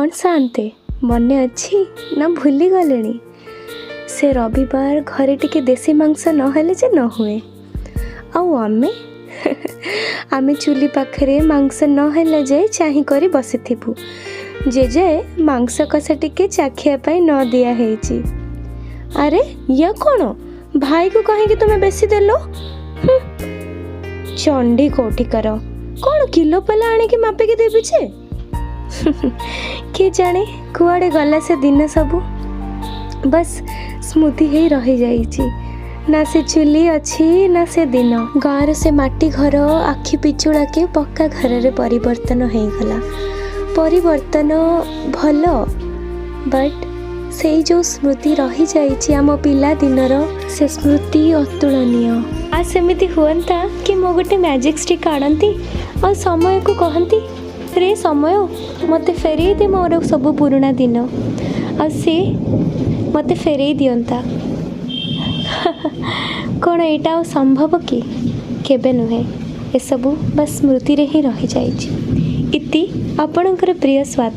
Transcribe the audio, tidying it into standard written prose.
कौन शांते मन अच्छी ना भूली गले से रविवार घरे टिके देसी मांस नहेले जे न हुए आउ आमे आमे चुली पाखरे मांस नहेले जे चाही करी बसिथिबु जे जे मांस कषा टिके चाखिया पाई न दिया हेची। अरे या कौन भाई को कहीं तुम्हें बेसी देलो चंडी कोठिकार कौन किलो पला आने की मापे के देवी छे किए जाने कुआड़े गला से दिन सबू बस स्मृति ही रही जाइची ना से चुली अच्छी ना से दिन गाँव से माटी घर आखि पिछुड़ा के पक्का घर रे परिवर्तन हो गला परिवर्तन भल बट से जो स्मृति रही जाइची आम पिला दिनर से स्मृति अतुलनीय आ सेमिति हुअंता कि मो गोटे मैजिक स्टिक आनती और समय को कहती रे समय मते फेरे दे मोर सब पुराना दिन आ से मते फेरे दियंता कौन एटा संभव कि केबे नुहे ए सबू बस स्मृति रे ही रही जाइची इति आपणकर प्रिय स्वाद।